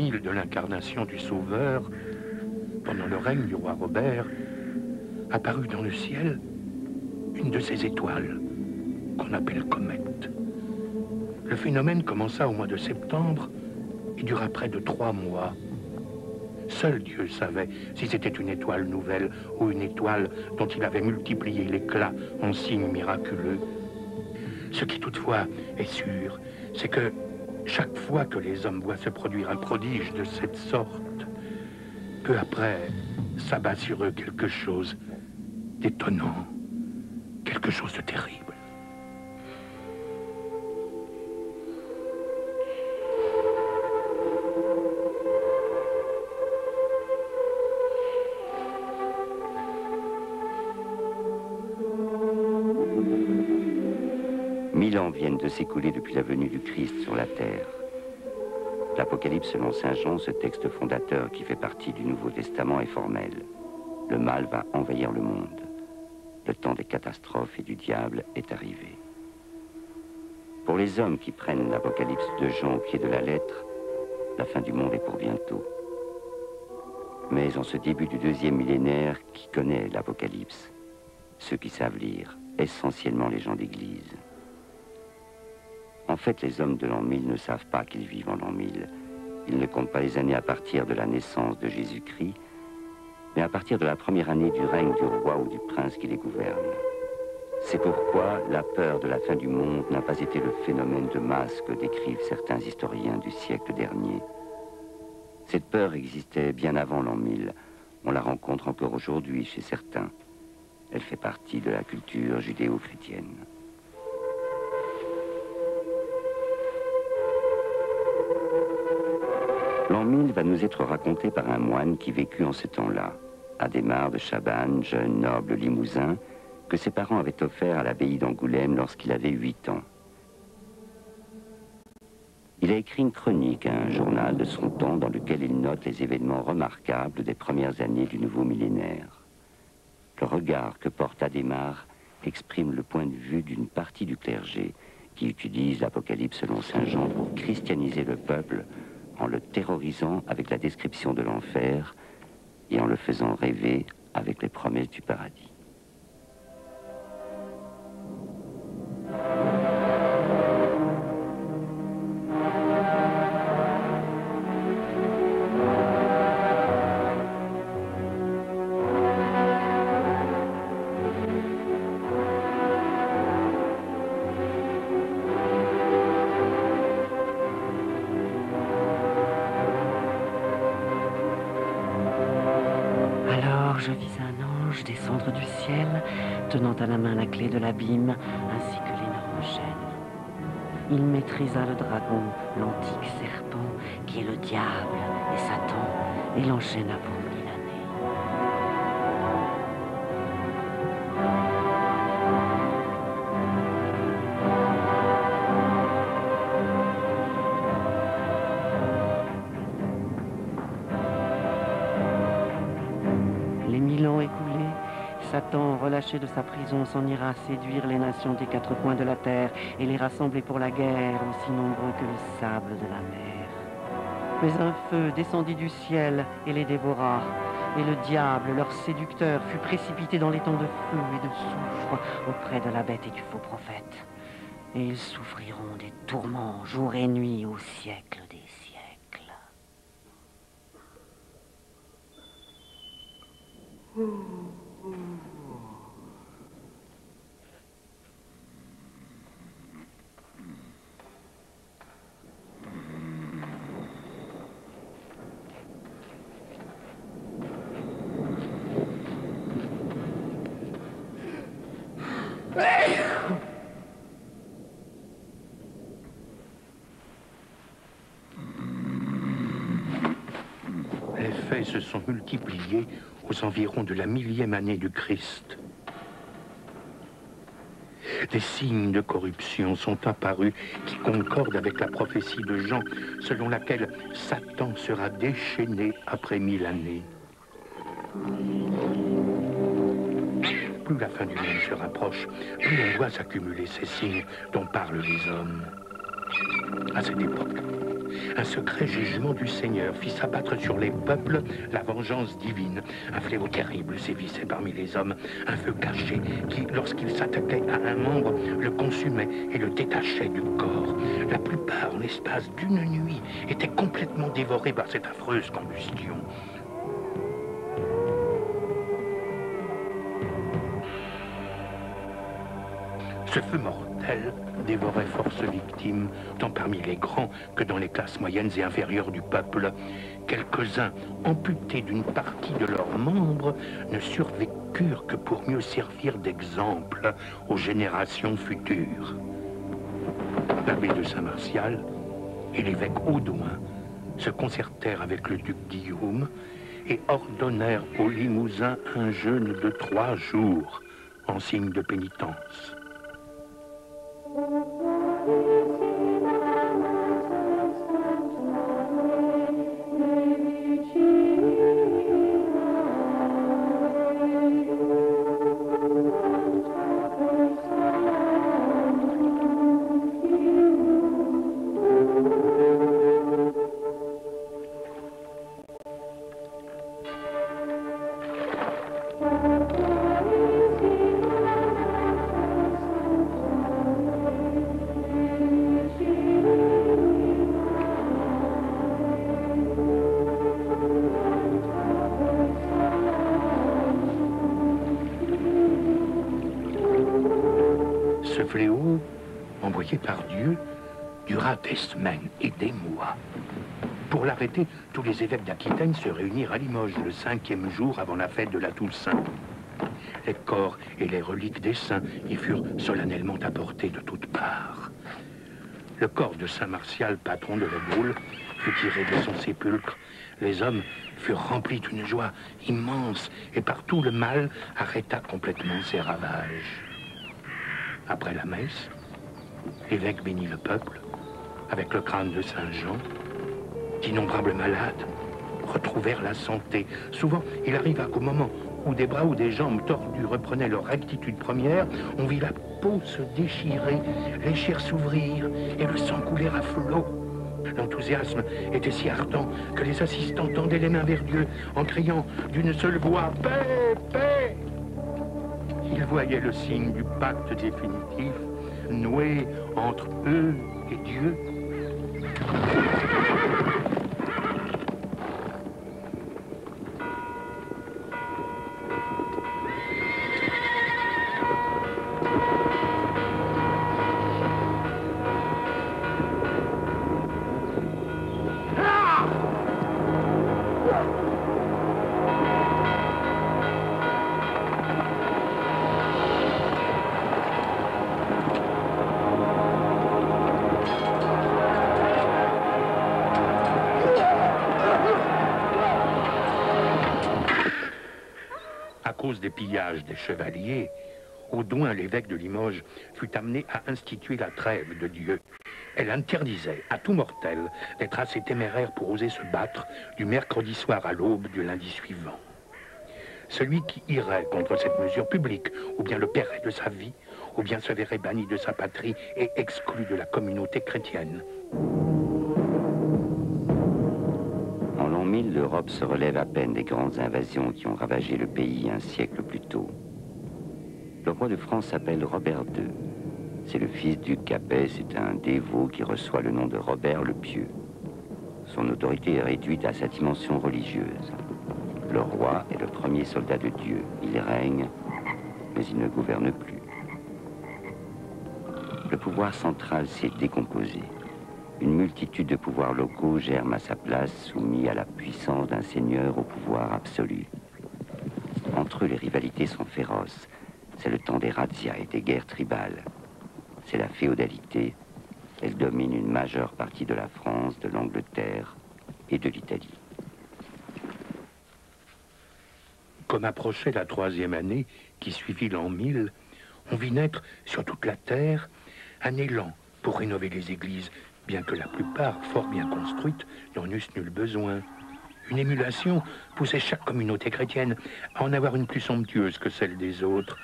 1000 de l'incarnation du Sauveur, pendant le règne du roi Robert, apparut dans le ciel une de ces étoiles qu'on appelle comète. Le phénomène commença au mois de septembre et dura près de 3 mois. Seul Dieu savait si c'était une étoile nouvelle ou une étoile dont il avait multiplié l'éclat en signe miraculeux. Ce qui toutefois est sûr, c'est que chaque fois que les hommes voient se produire un prodige de cette sorte, peu après s'abat sur eux quelque chose d'étonnant, quelque chose de terrible. Viennent de s'écouler depuis la venue du Christ sur la terre. L'Apocalypse selon Saint Jean, ce texte fondateur qui fait partie du Nouveau Testament, est formel. Le mal va envahir le monde. Le temps des catastrophes et du diable est arrivé. Pour les hommes qui prennent l'Apocalypse de Jean au pied de la lettre, la fin du monde est pour bientôt. Mais en ce début du 2e millénaire, qui connaît l'Apocalypse? Ceux qui savent lire, essentiellement les gens d'église. En fait, les hommes de l'an 1000 ne savent pas qu'ils vivent en l'an 1000. Ils ne comptent pas les années à partir de la naissance de Jésus-Christ, mais à partir de la première année du règne du roi ou du prince qui les gouverne. C'est pourquoi la peur de la fin du monde n'a pas été le phénomène de masse que décrivent certains historiens du siècle dernier. Cette peur existait bien avant l'an 1000. On la rencontre encore aujourd'hui chez certains. Elle fait partie de la culture judéo-chrétienne. L'an 1000 va nous être raconté par un moine qui vécut en ce temps-là, Adhémar de Chabannes, jeune noble limousin, que ses parents avaient offert à l'abbaye d'Angoulême lorsqu'il avait 8 ans. Il a écrit une chronique, un journal de son temps dans lequel il note les événements remarquables des premières années du nouveau millénaire. Le regard que porte Adhémar exprime le point de vue d'une partie du clergé qui utilise l'Apocalypse selon Saint Jean pour christianiser le peuple en le terrorisant avec la description de l'enfer et en le faisant rêver avec les promesses du paradis. Je vis un ange descendre du ciel, tenant à la main la clé de l'abîme, ainsi que l'énorme chaîne. Il maîtrisa le dragon, l'antique serpent, qui est le diable et Satan, et l'enchaîna pour 1000 années. Satan, relâché de sa prison, s'en ira séduire les nations des 4 coins de la terre et les rassembler pour la guerre, aussi nombreux que le sable de la mer. Mais un feu descendit du ciel et les dévora, et le diable, leur séducteur, fut précipité dans les temps de feu et de soufre auprès de la bête et du faux prophète. Et ils souffriront des tourments jour et nuit au siècle des siècles. Les faits se sont multipliés aux environs de la 1000e année du Christ. Des signes de corruption sont apparus qui concordent avec la prophétie de Jean, selon laquelle Satan sera déchaîné après 1000 années. Plus la fin du monde se rapproche, plus on voit s'accumuler ces signes dont parlent les hommes. À cette époque, un secret jugement du Seigneur fit s'abattre sur les peuples la vengeance divine. Un fléau terrible sévissait parmi les hommes, un feu caché qui, lorsqu'il s'attaquait à un membre, le consumait et le détachait du corps. La plupart, en l'espace d'une nuit, étaient complètement dévorés par cette affreuse combustion. Ce feu mortel dévorait force victimes, tant parmi les grands que dans les classes moyennes et inférieures du peuple. Quelques-uns, amputés d'une partie de leurs membres, ne survécurent que pour mieux servir d'exemple aux générations futures. L'abbé de Saint-Martial et l'évêque Audouin se concertèrent avec le duc Guillaume et ordonnèrent aux Limousins un jeûne de 3 jours en signe de pénitence. Ce fléau, envoyé par Dieu, dura des semaines et des mois. Pour l'arrêter, tous les évêques d'Aquitaine se réunirent à Limoges le 5e jour avant la fête de la Toussaint. Les corps et les reliques des saints y furent solennellement apportés de toutes parts. Le corps de Saint Martial, patron de la Gaule, fut tiré de son sépulcre. Les hommes furent remplis d'une joie immense et partout le mal arrêta complètement ses ravages. Après la messe, l'évêque bénit le peuple avec le crâne de Saint Jean. D'innombrables malades retrouvèrent la santé. Souvent, il arriva qu'au moment où des bras ou des jambes tordues reprenaient leur rectitude première, on vit la peau se déchirer, les chairs s'ouvrir et le sang couler à flots. L'enthousiasme était si ardent que les assistants tendaient les mains vers Dieu en criant d'une seule voix « Paix, paix !» Ils voyaient le signe du pacte définitif noué entre eux et Dieu. À cause des pillages des chevaliers, Audouin, l'évêque de Limoges, fut amené à instituer la trêve de Dieu. Elle interdisait à tout mortel d'être assez téméraire pour oser se battre du mercredi soir à l'aube du lundi suivant. Celui qui irait contre cette mesure publique, ou bien le paierait de sa vie, ou bien se verrait banni de sa patrie et exclu de la communauté chrétienne. En l'an 1000, l'Europe se relève à peine des grandes invasions qui ont ravagé le pays un siècle plus tôt. Le roi de France s'appelle Robert II. C'est le fils du Capet, c'est un dévot qui reçoit le nom de Robert le Pieux. Son autorité est réduite à sa dimension religieuse. Le roi est le premier soldat de Dieu. Il règne, mais il ne gouverne plus. Le pouvoir central s'est décomposé. Une multitude de pouvoirs locaux germent à sa place, soumis à la puissance d'un seigneur au pouvoir absolu. Entre eux, les rivalités sont féroces. C'est le temps des razzias et des guerres tribales. C'est la féodalité. Elle domine une majeure partie de la France, de l'Angleterre et de l'Italie. Comme approchait la 3e année qui suivit l'an 1000, on vit naître sur toute la terre un élan pour rénover les églises, bien que la plupart, fort bien construites, n'en eussent nul besoin. Une émulation poussait chaque communauté chrétienne à en avoir une plus somptueuse que celle des autres.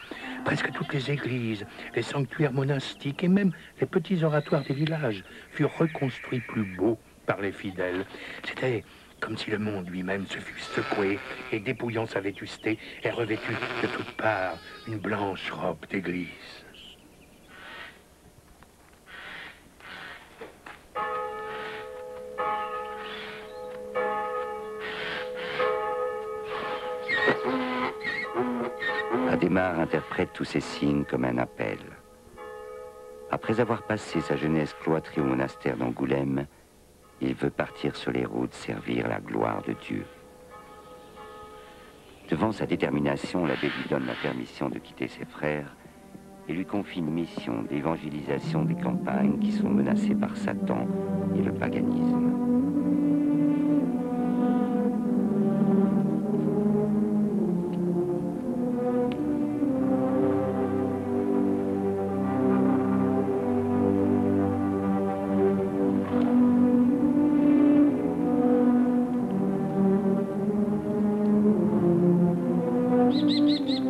Presque toutes les églises, les sanctuaires monastiques et même les petits oratoires des villages furent reconstruits plus beaux par les fidèles. C'était comme si le monde lui-même se fût secoué et, dépouillant sa vétusté, est revêtu de toutes parts une blanche robe d'église. Adhémar interprète tous ces signes comme un appel. Après avoir passé sa jeunesse cloîtrée au monastère d'Angoulême, il veut partir sur les routes servir la gloire de Dieu. Devant sa détermination, l'abbé lui donne la permission de quitter ses frères et lui confie une mission d'évangélisation des campagnes qui sont menacées par Satan et le paganisme.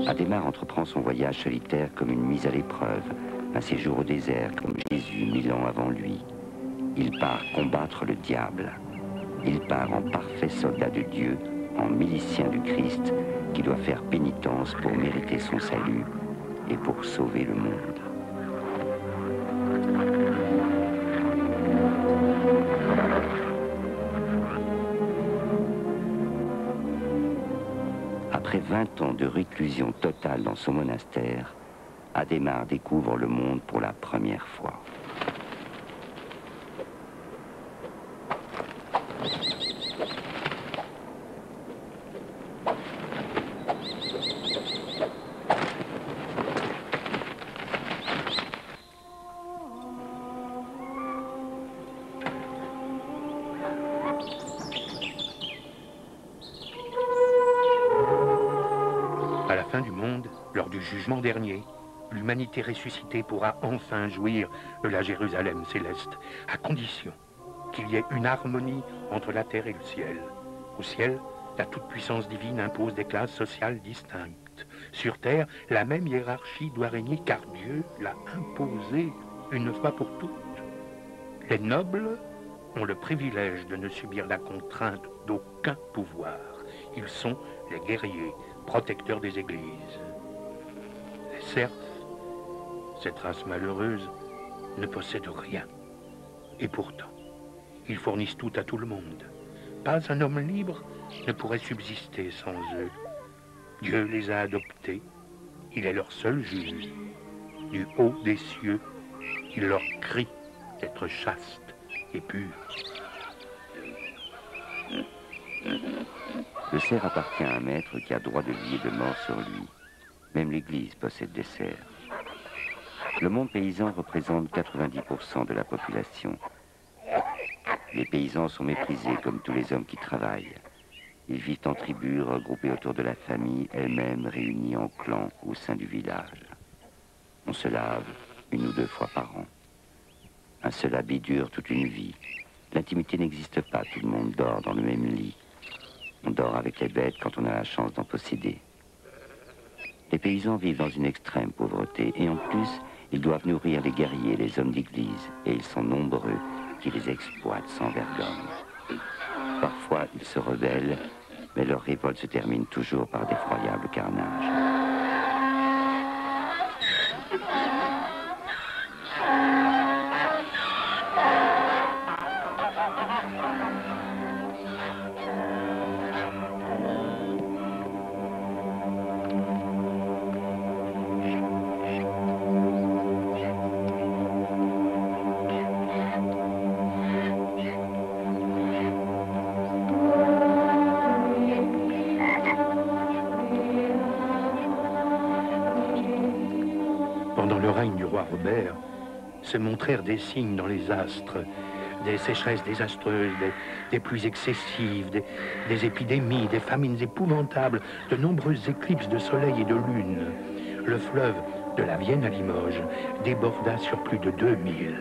Adhémar entreprend son voyage solitaire comme une mise à l'épreuve, un séjour au désert comme Jésus 1000 ans avant lui. Il part combattre le diable. Il part en parfait soldat de Dieu, en milicien du Christ, qui doit faire pénitence pour mériter son salut et pour sauver le monde. Après 20 ans de réclusion totale dans son monastère, Adhémar découvre le monde pour la première fois. À la fin du monde, lors du jugement dernier, l'humanité ressuscitée pourra enfin jouir de la Jérusalem céleste, à condition qu'il y ait une harmonie entre la terre et le ciel. Au ciel, la toute-puissance divine impose des classes sociales distinctes. Sur terre, la même hiérarchie doit régner car Dieu l'a imposée une fois pour toutes. Les nobles ont le privilège de ne subir la contrainte d'aucun pouvoir. Ils sont les guerriers, protecteurs des églises. Et certes, cette race malheureuse ne possède rien. Et pourtant, ils fournissent tout à tout le monde. Pas un homme libre ne pourrait subsister sans eux. Dieu les a adoptés. Il est leur seul juge. Du haut des cieux, il leur crie d'être chastes et purs. Le cerf appartient à un maître qui a droit de vie et de mort sur lui. Même l'Église possède des cerfs. Le monde paysan représente 90% de la population. Les paysans sont méprisés comme tous les hommes qui travaillent. Ils vivent en tribus regroupés autour de la famille, elle-même réunie en clans au sein du village. On se lave 1 ou 2 fois par an. Un seul habit dure toute une vie. L'intimité n'existe pas, tout le monde dort dans le même lit. On dort avec les bêtes quand on a la chance d'en posséder. Les paysans vivent dans une extrême pauvreté et en plus, ils doivent nourrir les guerriers, les hommes d'église, et ils sont nombreux qui les exploitent sans vergogne. Parfois, ils se rebellent, mais leur révolte se termine toujours par d'effroyables carnages. Pendant le règne du roi Robert, se montrèrent des signes dans les astres, des sécheresses désastreuses, des pluies excessives, des épidémies, des famines épouvantables, de nombreuses éclipses de soleil et de lune. Le fleuve de la Vienne à Limoges déborda sur plus de 2000.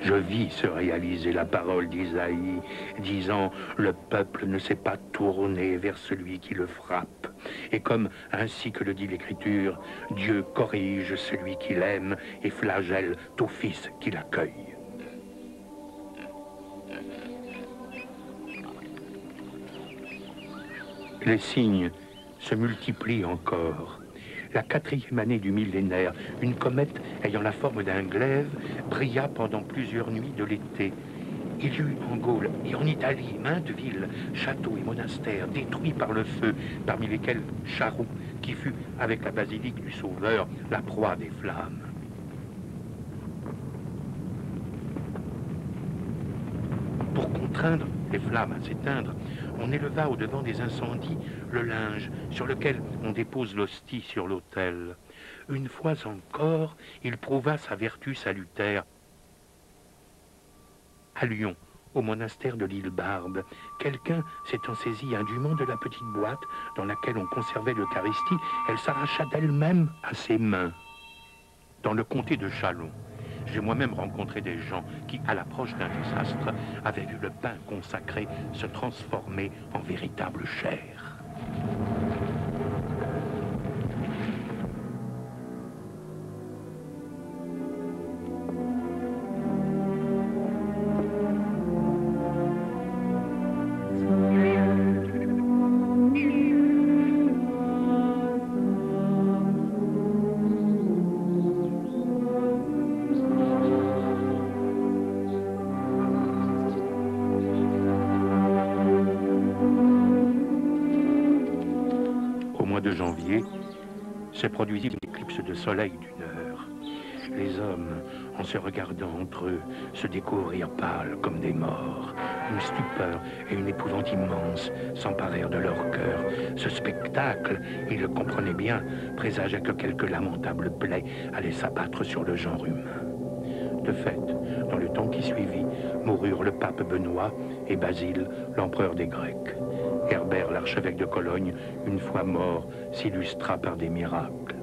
Je vis se réaliser la parole d'Isaïe, disant « Le peuple ne s'est pas tourné vers celui qui le frappe. » Et comme, ainsi que le dit l'Écriture, Dieu corrige celui qu'il aime et flagelle tout fils qui l'accueille. Les signes se multiplient encore. La 4e année du millénaire, une comète ayant la forme d'un glaive brilla pendant plusieurs nuits de l'été. Il y eut en Gaule et en Italie maintes villes, châteaux et monastères détruits par le feu, parmi lesquels Charroux, qui fut, avec la basilique du Sauveur, la proie des flammes. Pour contraindre les flammes à s'éteindre, on éleva au-devant des incendies le linge sur lequel on dépose l'hostie sur l'autel. Une fois encore, il prouva sa vertu salutaire. À Lyon, au monastère de l'île Barbe, quelqu'un s'étant saisi indûment de la petite boîte dans laquelle on conservait l'Eucharistie, elle s'arracha d'elle-même à ses mains. Dans le comté de Châlons, j'ai moi-même rencontré des gens qui, à l'approche d'un désastre, avaient vu le pain consacré se transformer en véritable chair. De janvier, se produisit une éclipse de soleil d'1 heure. Les hommes, en se regardant entre eux, se découvrirent pâles comme des morts. Une stupeur et une épouvante immense s'emparèrent de leur cœur. Ce spectacle, ils le comprenaient bien, présageait que quelque lamentable plaie allait s'abattre sur le genre humain. De fait, dans le temps qui suivit, moururent le pape Benoît et Basile, l'empereur des Grecs. Herbert, l'archevêque de Cologne, une fois mort, s'illustra par des miracles.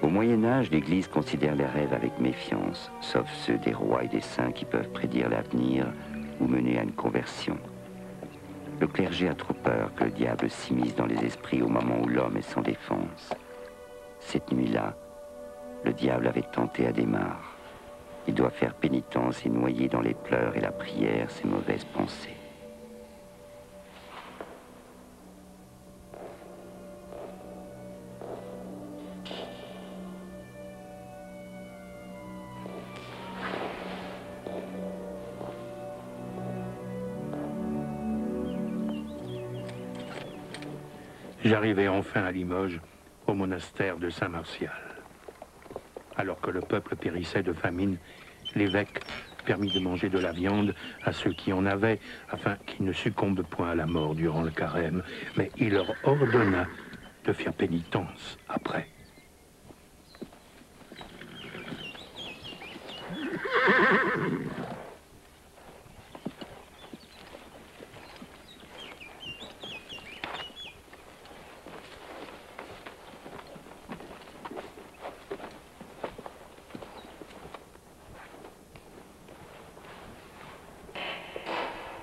Au Moyen-Âge, l'Église considère les rêves avec méfiance, sauf ceux des rois et des saints qui peuvent prédire l'avenir ou mener à une conversion. Le clergé a trop peur que le diable s'immisce dans les esprits au moment où l'homme est sans défense. Cette nuit-là, le diable avait tenté Adhémar. Il doit faire pénitence et noyer dans les pleurs et la prière ses mauvaises pensées. J'arrivai enfin à Limoges, au monastère de Saint-Martial. Alors que le peuple périssait de famine, l'évêque permit de manger de la viande à ceux qui en avaient, afin qu'ils ne succombent point à la mort durant le carême, mais il leur ordonna de faire pénitence après.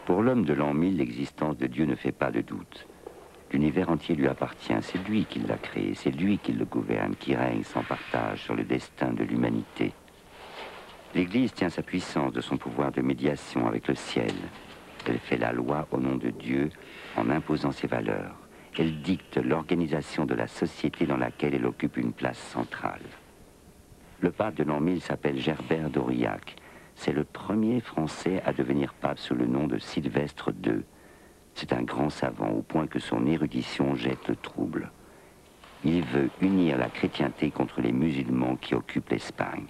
Pour l'homme de l'an 1000, l'existence de Dieu ne fait pas de doute. L'univers entier lui appartient, c'est lui qui l'a créé, c'est lui qui le gouverne, qui règne sans partage sur le destin de l'humanité. L'Église tient sa puissance de son pouvoir de médiation avec le ciel. Elle fait la loi au nom de Dieu en imposant ses valeurs. Elle dicte l'organisation de la société dans laquelle elle occupe une place centrale. Le pape de l'an 1000 s'appelle Gerbert d'Aurillac. C'est le premier Français à devenir pape sous le nom de Sylvestre II. C'est un grand savant au point que son érudition jette le trouble. Il veut unir la chrétienté contre les musulmans qui occupent l'Espagne.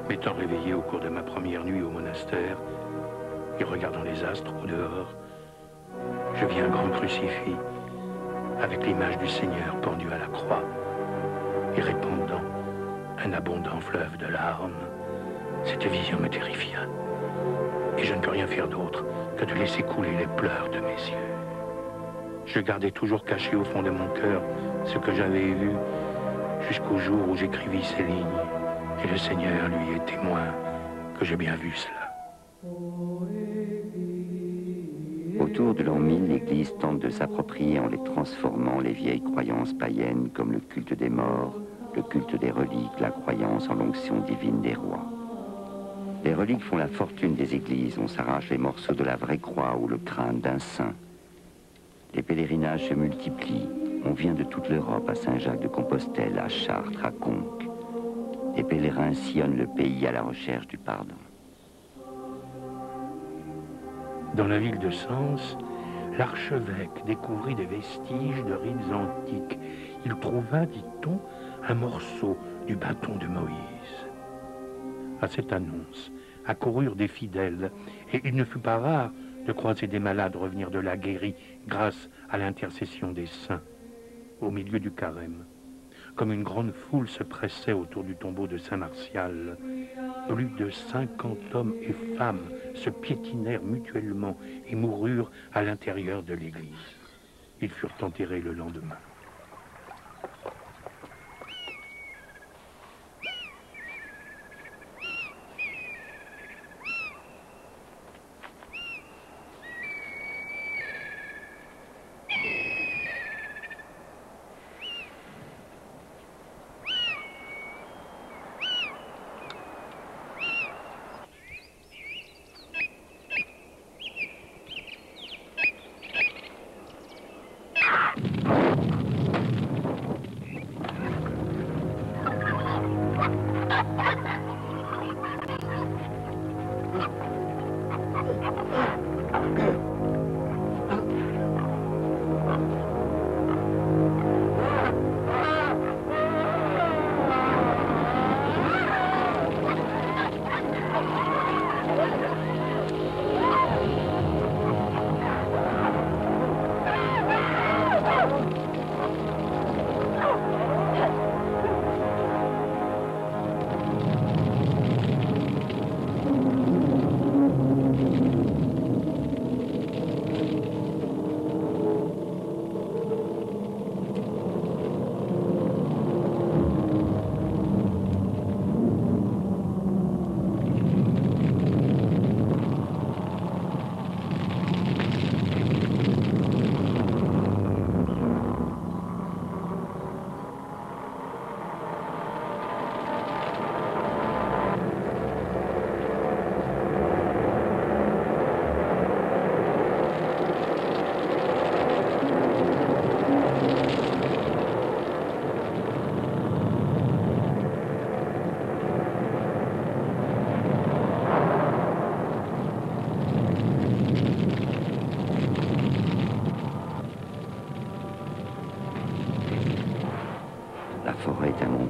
M'étant réveillé au cours de ma première nuit au monastère, et regardant les astres au dehors, je vis un grand crucifix avec l'image du Seigneur pendue à la croix et répandant un abondant fleuve de larmes. Cette vision me terrifia, et je ne peux rien faire d'autre que de laisser couler les pleurs de mes yeux. Je gardais toujours caché au fond de mon cœur ce que j'avais vu jusqu'au jour où j'écrivis ces lignes. Et le Seigneur lui est témoin que j'ai bien vu cela. Autour de l'an 1000, l'Église tente de s'approprier en les transformant les vieilles croyances païennes comme le culte des morts, le culte des reliques, la croyance en l'onction divine des rois. Les reliques font la fortune des églises. On s'arrache les morceaux de la vraie croix ou le crâne d'un saint. Les pèlerinages se multiplient. On vient de toute l'Europe à Saint-Jacques-de-Compostelle, à Chartres, à Conques. Les pèlerins sillonnent le pays à la recherche du pardon. Dans la ville de Sens, l'archevêque découvrit des vestiges de rites antiques. Il trouva, dit-on, un morceau du bâton de Moïse. À cette annonce, accoururent des fidèles, et il ne fut pas rare de croiser des malades revenir de la guérie grâce à l'intercession des saints. Au milieu du carême, comme une grande foule se pressait autour du tombeau de Saint Martial, plus de 50 hommes et femmes se piétinèrent mutuellement et moururent à l'intérieur de l'église. Ils furent enterrés le lendemain.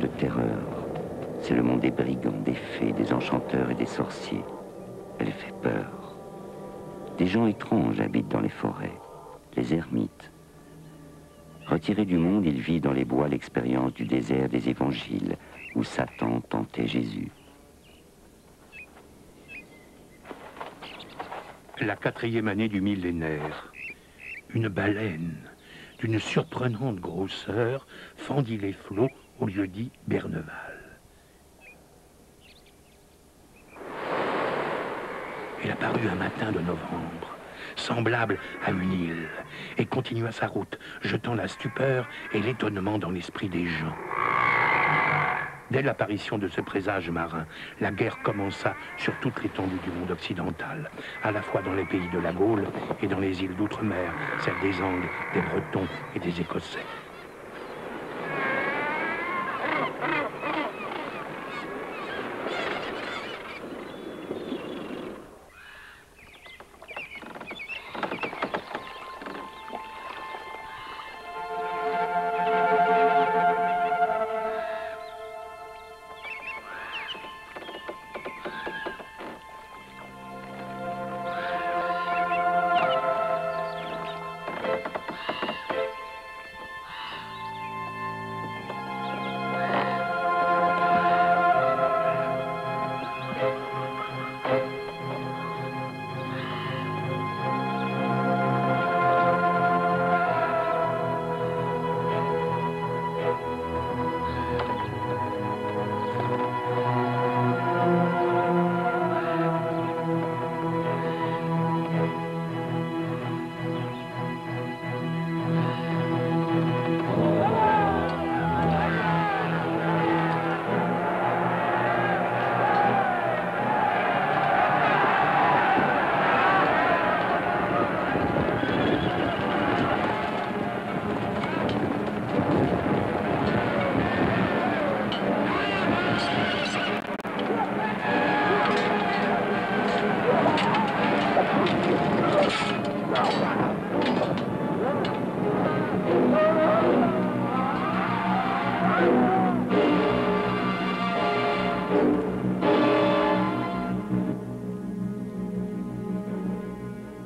de terreur. C'est le monde des brigands, des fées, des enchanteurs et des sorciers. Elle fait peur. Des gens étranges habitent dans les forêts, les ermites. Retiré du monde, il vit dans les bois l'expérience du désert des évangiles, où Satan tentait Jésus. La 4e année du millénaire, une baleine d'une surprenante grosseur fendit les flots au lieu-dit Berneval. Elle apparut un matin de novembre, semblable à une île, et continua sa route, jetant la stupeur et l'étonnement dans l'esprit des gens. Dès l'apparition de ce présage marin, la guerre commença sur toute l'étendue du monde occidental, à la fois dans les pays de la Gaule et dans les îles d'outre-mer, celles des Angles, des Bretons et des Écossais.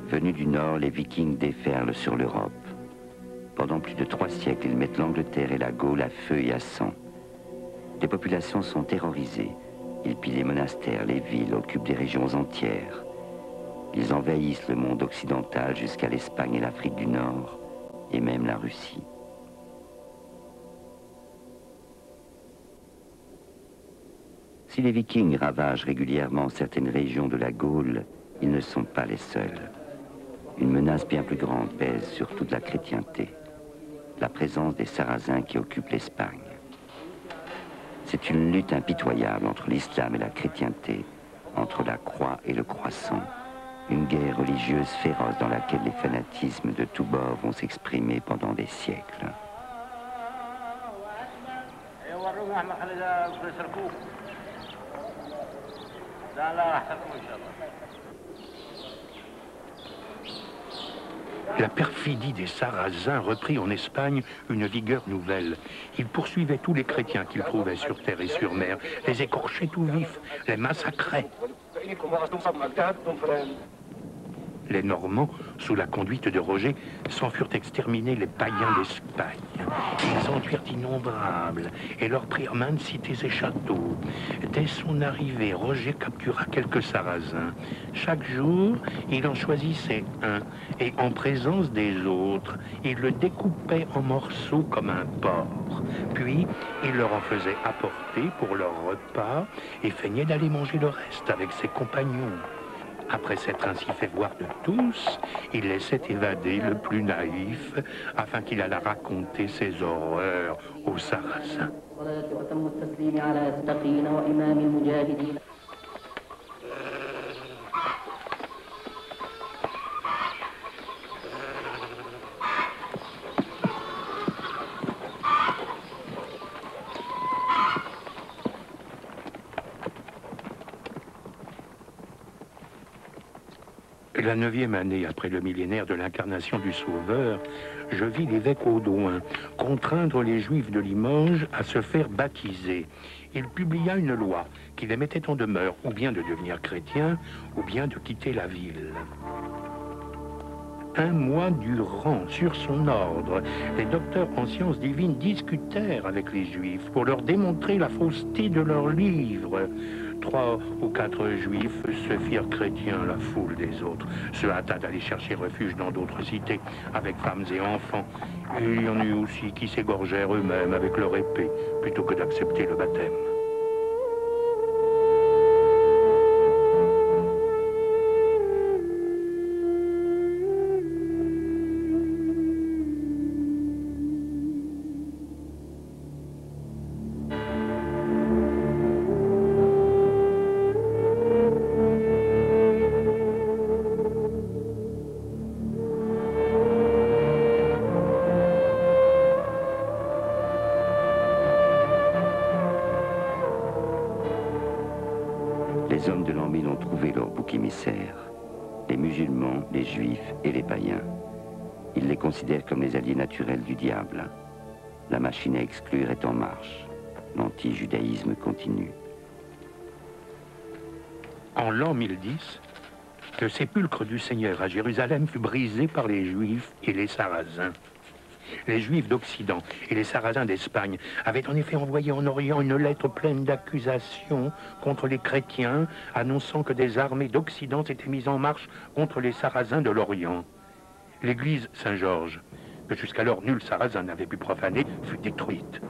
Venus du Nord, les Vikings déferlent sur l'Europe. Pendant plus de 3 siècles, ils mettent l'Angleterre et la Gaule à feu et à sang. Les populations sont terrorisées. Ils pillent les monastères, les villes, occupent des régions entières. Ils envahissent le monde occidental jusqu'à l'Espagne et l'Afrique du Nord, et même la Russie. Si les Vikings ravagent régulièrement certaines régions de la Gaule, ils ne sont pas les seuls. Une menace bien plus grande pèse sur toute la chrétienté, la présence des Sarrasins qui occupent l'Espagne. C'est une lutte impitoyable entre l'islam et la chrétienté, entre la croix et le croissant, une guerre religieuse féroce dans laquelle les fanatismes de tous bords vont s'exprimer pendant des siècles. La perfidie des Sarrasins reprit en Espagne une vigueur nouvelle. Ils poursuivaient tous les chrétiens qu'ils trouvaient sur terre et sur mer, les écorchaient tout vifs, les massacraient. Les Normands, sous la conduite de Roger, s'en furent exterminer les païens d'Espagne. Ils en tuèrent innombrables et leur prirent maintes cités et châteaux. Dès son arrivée, Roger captura quelques Sarrasins. Chaque jour, il en choisissait un et en présence des autres, il le découpait en morceaux comme un porc. Puis, il leur en faisait apporter pour leur repas et feignait d'aller manger le reste avec ses compagnons. Après s'être ainsi fait voir de tous, il laissait évader le plus naïf afin qu'il allât raconter ses horreurs aux Sarrasins. Et la 9e année après le millénaire de l'incarnation du Sauveur, je vis l'évêque Audouin contraindre les Juifs de Limoges à se faire baptiser. Il publia une loi qui les mettait en demeure ou bien de devenir chrétiens ou bien de quitter la ville. Un mois durant, sur son ordre, les docteurs en sciences divines discutèrent avec les Juifs pour leur démontrer la fausseté de leurs livres. 3 ou 4 Juifs se firent chrétiens, la foule des autres se hâta d'aller chercher refuge dans d'autres cités, avec femmes et enfants. Et il y en eut aussi qui s'égorgèrent eux-mêmes avec leur épée, plutôt que d'accepter le baptême. Les hommes de l'an 1000 ont trouvé leur bouc émissaire, les musulmans, les juifs et les païens. Ils les considèrent comme les alliés naturels du diable. La machine à exclure est en marche. L'anti-judaïsme continue. En l'an 1010, le sépulcre du Seigneur à Jérusalem fut brisé par les Juifs et les Sarrasins. Les Juifs d'Occident et les Sarrasins d'Espagne avaient en effet envoyé en Orient une lettre pleine d'accusations contre les chrétiens, annonçant que des armées d'Occident s'étaient mises en marche contre les Sarrasins de l'Orient. L'église Saint-Georges, que jusqu'alors nul Sarrasin n'avait pu profaner, fut détruite.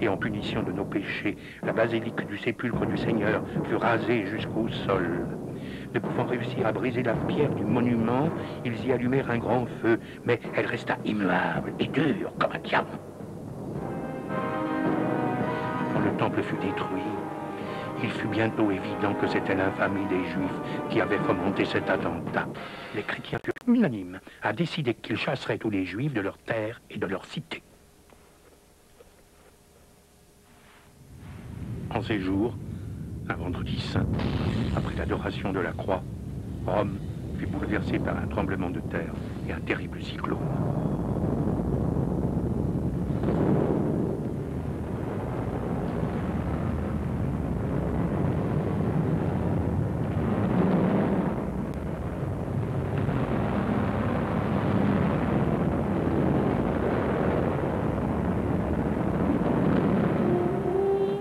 Et en punition de nos péchés, la basilique du sépulcre du Seigneur fut rasée jusqu'au sol. Ne pouvant réussir à briser la pierre du monument, ils y allumèrent un grand feu, mais elle resta immuable et dure comme un diamant. Quand le temple fut détruit, il fut bientôt évident que c'était l'infamie des Juifs qui avait fomenté cet attentat. Les chrétiens furent unanimes à décider qu'ils chasseraient tous les Juifs de leurs terres et de leurs cités. En ces jours, un vendredi saint, après l'adoration de la croix, Rome fut bouleversée par un tremblement de terre et un terrible cyclone.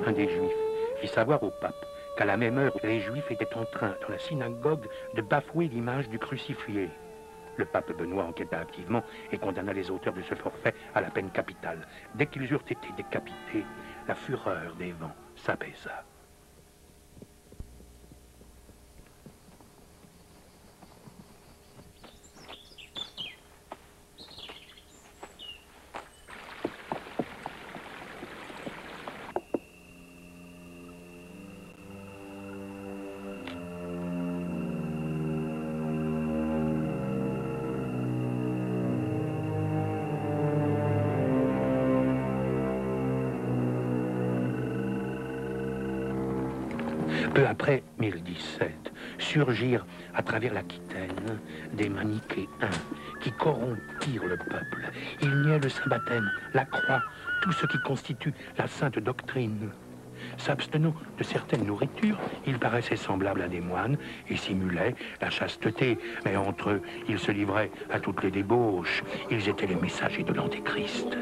Un des Juifs fit savoir au pape qu'à la même heure, les Juifs étaient en train, dans la synagogue, de bafouer l'image du crucifié. Le pape Benoît enquêta activement et condamna les auteurs de ce forfait à la peine capitale. Dès qu'ils eurent été décapités, la fureur des vents s'apaisa. Peu après 1017, surgirent à travers l'Aquitaine des manichéens qui corrompirent le peuple. Ils niaient le saint baptême, la croix, tout ce qui constitue la sainte doctrine. S'abstenant de certaines nourritures, ils paraissaient semblables à des moines et simulaient la chasteté. Mais entre eux, ils se livraient à toutes les débauches. Ils étaient les messagers de l'Antéchrist.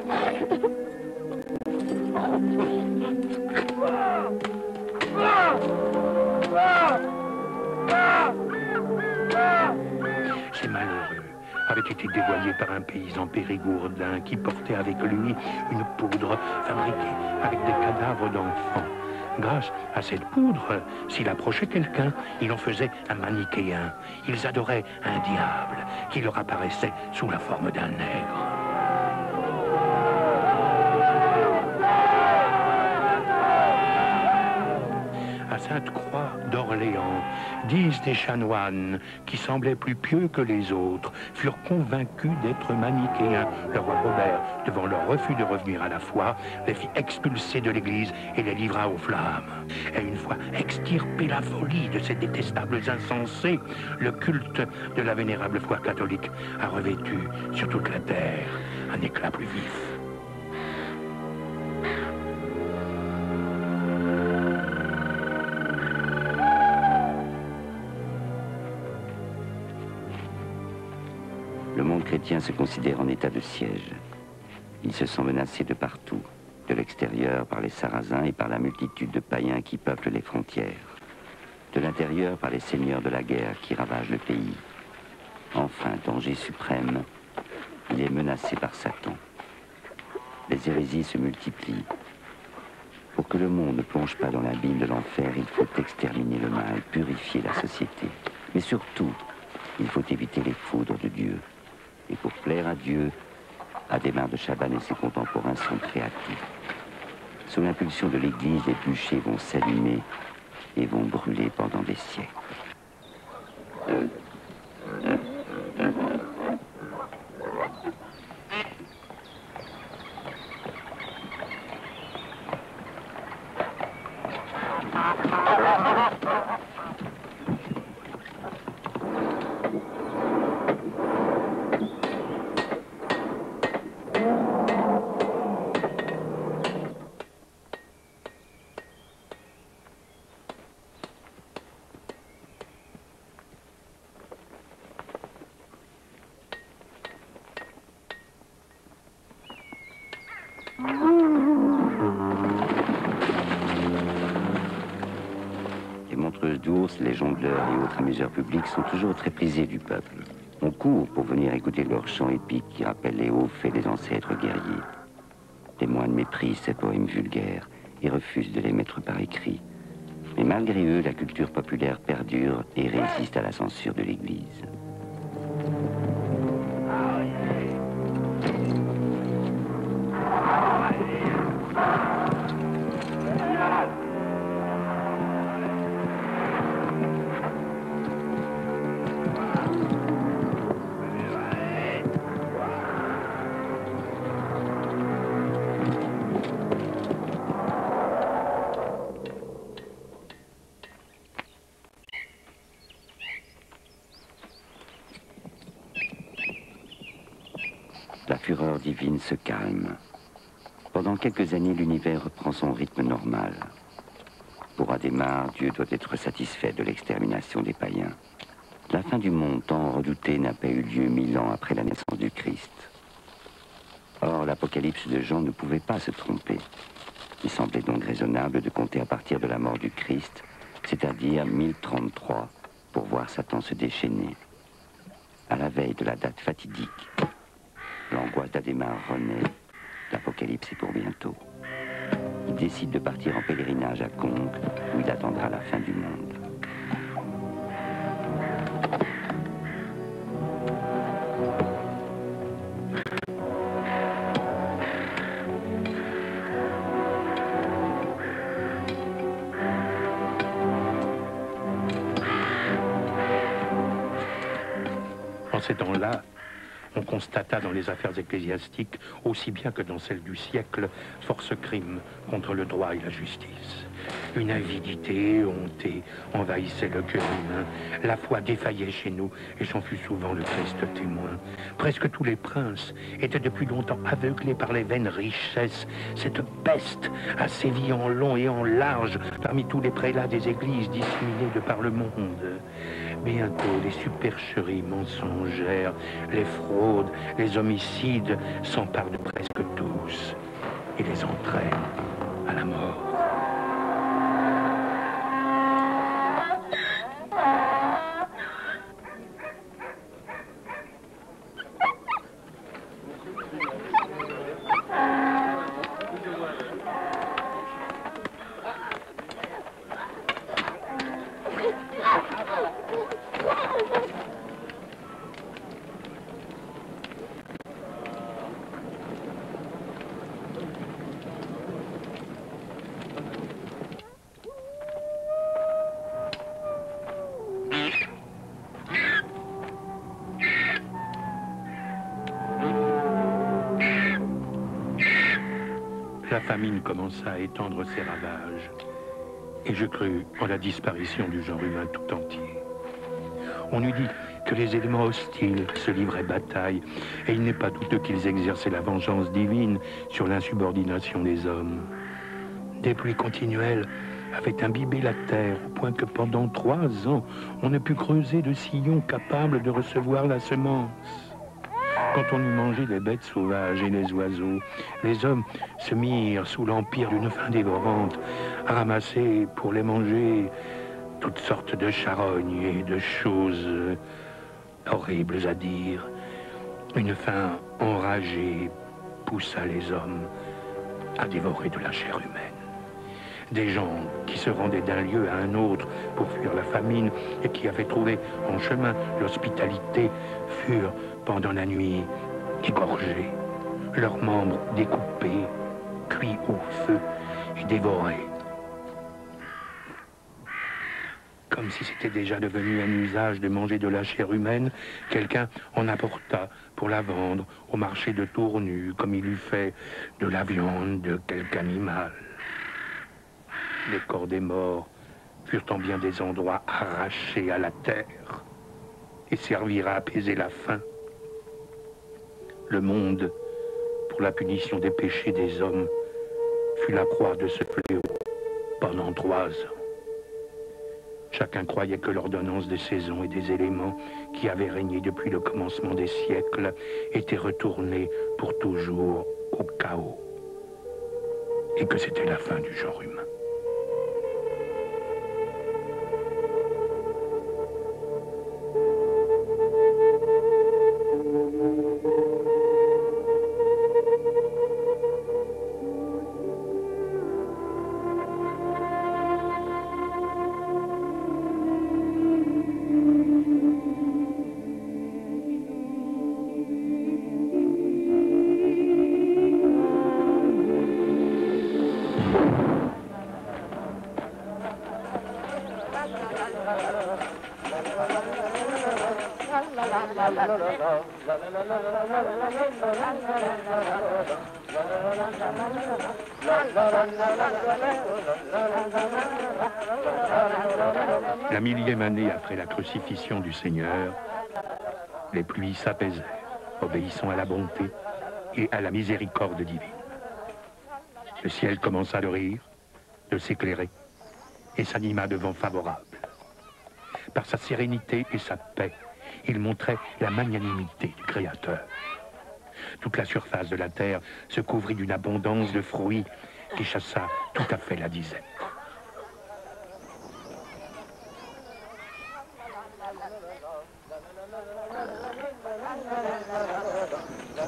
Ces malheureux avaient été dévoyés par un paysan périgourdin qui portait avec lui une poudre fabriquée avec des cadavres d'enfants. Grâce à cette poudre, s'il approchait quelqu'un, il en faisait un manichéen. Ils adoraient un diable qui leur apparaissait sous la forme d'un nègre. À Sainte-Croix d'Orléans, 10 des chanoines, qui semblaient plus pieux que les autres, furent convaincus d'être manichéens. Le roi Robert, devant leur refus de revenir à la foi, les fit expulser de l'église et les livra aux flammes. Et une fois extirpée la folie de ces détestables insensés, le culte de la vénérable foi catholique a revêtu sur toute la terre un éclat plus vif. Le monde chrétien se considère en état de siège. Il se sent menacé de partout, de l'extérieur par les Sarrasins et par la multitude de païens qui peuplent les frontières, de l'intérieur par les seigneurs de la guerre qui ravagent le pays. Enfin, danger suprême, il est menacé par Satan. Les hérésies se multiplient. Pour que le monde ne plonge pas dans l'abîme de l'enfer, il faut exterminer le mal, purifier la société. Mais surtout, il faut éviter les foudres de Dieu. Et pour plaire à Dieu, Adhémar de Chabannes et ses contemporains sont créatifs. Sous l'impulsion de l'Église, les bûchers vont s'allumer et vont brûler pendant des siècles. D'ours, les jongleurs et autres amuseurs publics sont toujours très prisés du peuple. On court pour venir écouter leurs chants épiques qui rappellent les hauts faits des ancêtres guerriers. Les moines méprisent ces poèmes vulgaires et refusent de les mettre par écrit. Mais malgré eux, la culture populaire perdure et résiste à la censure de l'Église. La fureur divine se calme. Pendant quelques années, l'univers reprend son rythme normal. Pour Adhémar, Dieu doit être satisfait de l'extermination des païens. La fin du monde tant redoutée n'a pas eu lieu 1000 ans après la naissance du Christ. Or, l'Apocalypse de Jean ne pouvait pas se tromper. Il semblait donc raisonnable de compter à partir de la mort du Christ, c'est-à-dire 1033, pour voir Satan se déchaîner. À la veille de la date fatidique, l'angoisse d'Adhémar renaît. L'Apocalypse est pour bientôt. Il décide de partir en pèlerinage à Conques, où il attendra la fin du monde. En ces temps-là, on constata dans les affaires ecclésiastiques, aussi bien que dans celles du siècle, force crimes contre le droit et la justice. Une avidité hontée envahissait le cœur humain. La foi défaillait chez nous, et j'en fus souvent le triste témoin. Presque tous les princes étaient depuis longtemps aveuglés par les vaines richesses. Cette peste a sévi en long et en large parmi tous les prélats des églises disséminés de par le monde. Bientôt, les supercheries mensongères, les fraudes, les homicides s'emparent de presque tous et les entraînent à la mort. la famine commença à étendre ses ravages. Et je crus en la disparition du genre humain tout entier. On eût dit que les éléments hostiles se livraient bataille, et il n'est pas douteux qu'ils exerçaient la vengeance divine sur l'insubordination des hommes. Des pluies continuelles avaient imbibé la terre, au point que pendant 3 ans, on ne put creuser de sillons capables de recevoir la semence. Quand on eut mangé les bêtes sauvages et les oiseaux, les hommes se mirent, sous l'empire d'une faim dévorante, à ramasser pour les manger toutes sortes de charognes et de choses horribles à dire. Une faim enragée poussa les hommes à dévorer de la chair humaine. Des gens qui se rendaient d'un lieu à un autre pour fuir la famine et qui avaient trouvé en chemin l'hospitalité furent pendant la nuit égorgés, leurs membres découpés, cuits au feu et dévorés. Comme si c'était déjà devenu un usage de manger de la chair humaine, quelqu'un en apporta pour la vendre au marché de Tournu, comme il eût fait de la viande de quelque animal. Les corps des morts furent en bien des endroits arrachés à la terre et servirent à apaiser la faim. Le monde, pour la punition des péchés des hommes, fut la proie de ce fléau pendant 3 ans. Chacun croyait que l'ordonnance des saisons et des éléments qui avaient régné depuis le commencement des siècles était retournée pour toujours au chaos et que c'était la fin du genre humain. La 1000e année après la crucifixion du Seigneur, les pluies s'apaisèrent, obéissant à la bonté et à la miséricorde divine. Le ciel commença de rire, de s'éclairer, et s'anima de vents favorables. Par sa sérénité et sa paix, il montrait la magnanimité du Créateur. Toute la surface de la terre se couvrit d'une abondance de fruits qui chassa tout à fait la disette.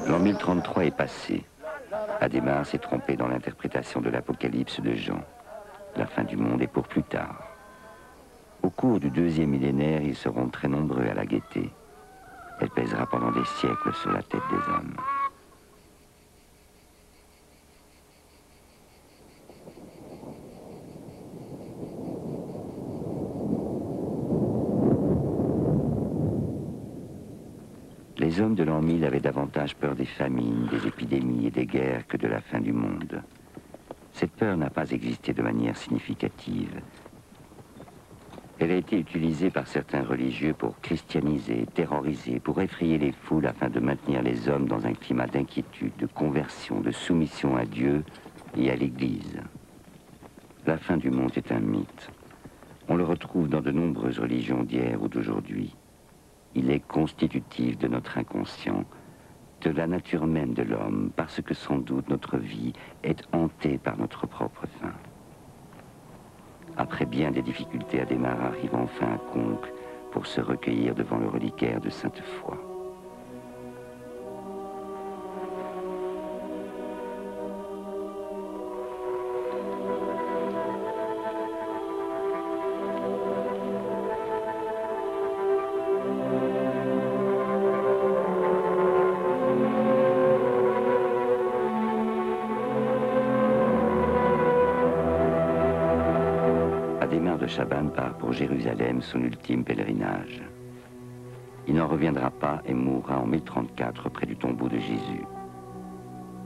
L'an 1033 est passé. Adhémar s'est trompé dans l'interprétation de l'Apocalypse de Jean. La fin du monde est pour plus tard. Au cours du 2e millénaire, ils seront très nombreux à la guetter. Elle pèsera pendant des siècles sur la tête des hommes. Les hommes de l'an 1000 avaient davantage peur des famines, des épidémies et des guerres que de la fin du monde. Cette peur n'a pas existé de manière significative. Elle a été utilisée par certains religieux pour christianiser, terroriser, pour effrayer les foules afin de maintenir les hommes dans un climat d'inquiétude, de conversion, de soumission à Dieu et à l'Église. La fin du monde est un mythe. On le retrouve dans de nombreuses religions d'hier ou d'aujourd'hui. Il est constitutif de notre inconscient, de la nature même de l'homme, parce que sans doute notre vie est hantée par notre propre fin. Après bien des difficultés, Adhémar arrive enfin à Conques pour se recueillir devant le reliquaire de Sainte-Foy. Adhémar de Chabannes part pour Jérusalem, son ultime pèlerinage. Il n'en reviendra pas et mourra en 1034 près du tombeau de Jésus.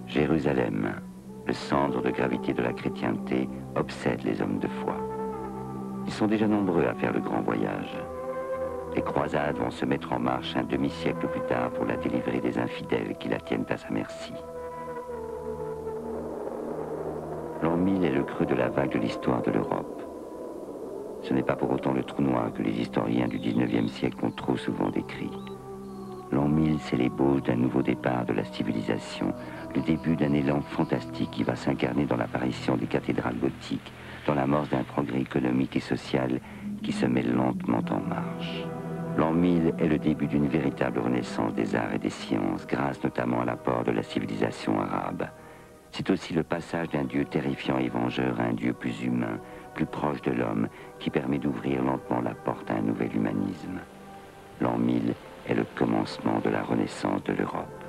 Jérusalem, Le centre de gravité de la chrétienté obsède les hommes de foi. Ils sont déjà nombreux à faire le grand voyage. Les croisades vont se mettre en marche un demi-siècle plus tard pour la délivrer des infidèles qui la tiennent à sa merci. L'an 1000 est le creux de la vague de l'histoire de l'Europe. Ce n'est pas pour autant le trou noir que les historiens du 19e siècle ont trop souvent décrit. L'an 1000, c'est l'ébauche d'un nouveau départ de la civilisation, le début d'un élan fantastique qui va s'incarner dans l'apparition des cathédrales gothiques, dans l'amorce d'un progrès économique et social qui se met lentement en marche. L'an 1000 est le début d'une véritable renaissance des arts et des sciences, grâce notamment à l'apport de la civilisation arabe. C'est aussi le passage d'un Dieu terrifiant et vengeur à un Dieu plus humain, plus proche de l'homme, qui permet d'ouvrir lentement la porte à un nouvel humanisme. L'an 1000 est le commencement de la renaissance de l'Europe.